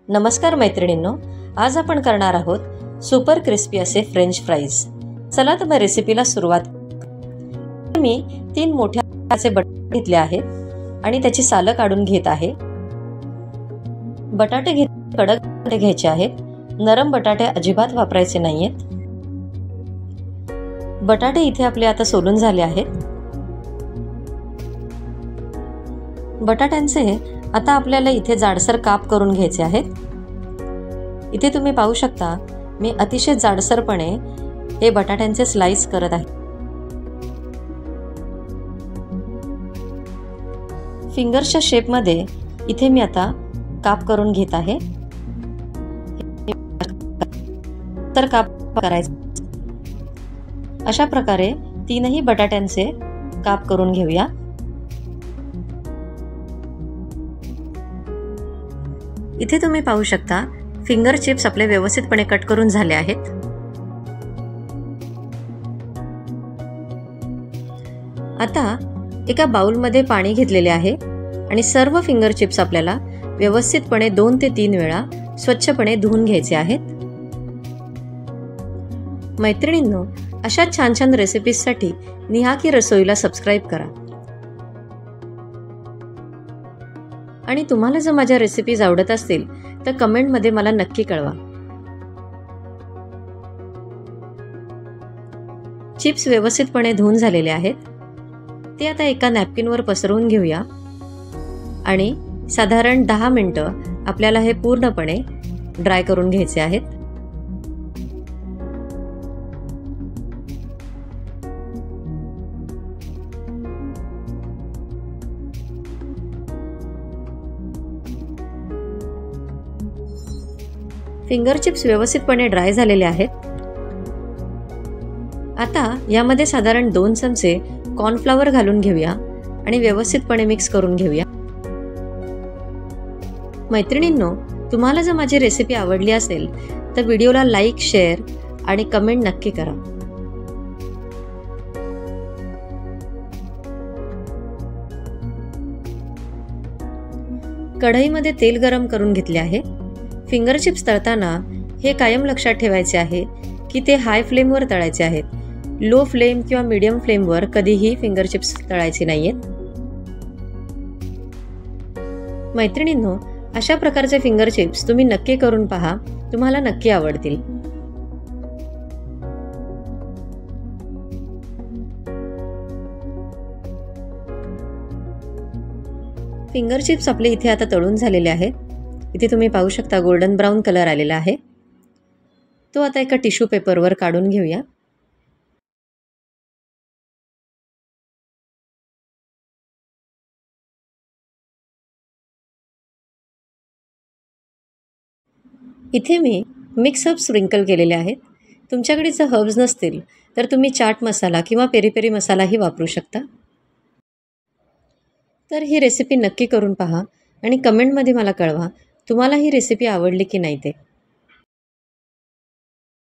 नमस्कार मैत्रिणींनो, आज आपण करणार आहोत सुपर क्रिस्पी असे फ्रेंच फ्राईज। चला तर मग रेसिपीला सुरुवात। मी 3 मोठे बटाटे घेतले आहेत आणि त्याची सालं काढून घेत आहे। बटाटे कडक बटाटे घ्यायचे आहेत, नरम बटाटे अजिबात वापरायचे नाहीयेत। बटाटे इथे आपले आता सोलून झाले आहेत। बटाट्यांचे आता आपल्याला इथे जाडसर काप करून घ्यायचे आहेत। इथे तुम्ही पाहू शकता, मी अतिशय जाडसरपणे हे बटाट्यांचे स्लाइस करत आहे। फिंगर्सच्या शेप मध्ये इथे मी आता काप करून घेत आहे। तर काप करायचे अशा प्रकारे तीनही बटाट्यांचे काप करून घेऊया। इथे तुम्ही पाहू शकता, फिंगर चिप्स आपले व्यवस्थितपणे कट करून झाले आहेत। आता एका बाउल मध्ये पाणी घेतलेले आहे आणि सर्व फिंगर चिप्स आपल्याला व्यवस्थितपणे 2 ते 3 वेळा स्वच्छपणे धुवून घ्यायचे आहेत। मैत्रिणींनो, अशा छान छान रेसिपीजसाठी निहाकी रसोईला सबस्क्राइब करा आणि तुम्हाला जर माझ्या रेसिपीज आवडत असतील तर कमेंट मध्ये मला नक्की कळवा। चिप्स व्यवस्थितपणे धुवून झालेले आहेत। ते आता एका नॅपकिनवर पसरवून घेऊया आणि साधारण 10 मिनिटं आपल्याला हे पूर्णपणे ड्राय करून घ्यायचे आहेत। फिंगर चिप्स व्यवस्थितपणे ड्राय झालेले आहेत। आता यामध्ये साधारण 2 चमचे कॉर्नफ्लॉवर घालून घेऊया आणि व्यवस्थितपणे मिक्स करून घेऊया। मैत्रिणींनो, तुम्हाला जर माझी रेसिपी आवडली असेल तर व्हिडिओला लाईक, शेअर आणि कमेंट नक्की करा। कढईमध्ये तेल गरम करून घेतले आहे। फिंगर चिप्स तळताना हे कायम लक्षात ठेवायचे आहे की ते हाय फ्लेमवर तळायचे आहेत। लो फ्लेम किंवा मीडियम फ्लेमवर कधीही फिंगर चिप्स तळायचे नाहीयेत। मैत्रिणींनो, अशा प्रकारचे फिंगर चिप्स तुम्ही नक्की करून पहा, तुम्हाला नक्की आवडतील। फिंगर चिप्स आपले इथे आता तळून झालेले आहेत। इथे तुम्ही पाहू शकता गोल्डन ब्राउन कलर आलेला आहे। तो आता एका टिश्यू पेपरवर काढून घेऊया। इथे मी मिक्स हर्ब्स स्प्रिंकल केलेले आहेत। तुमच्याकडे जर हर्ब्स नसतील तर तुम्ही चाट मसाला किंवा पेरी पेरी मसालाही वापरू शकता। तर ही रेसिपी नक्की करून पहा आणि कमेंटमध्ये मला कळवा, तुम्हाला ही रेसिपी आवडली की नाही ते।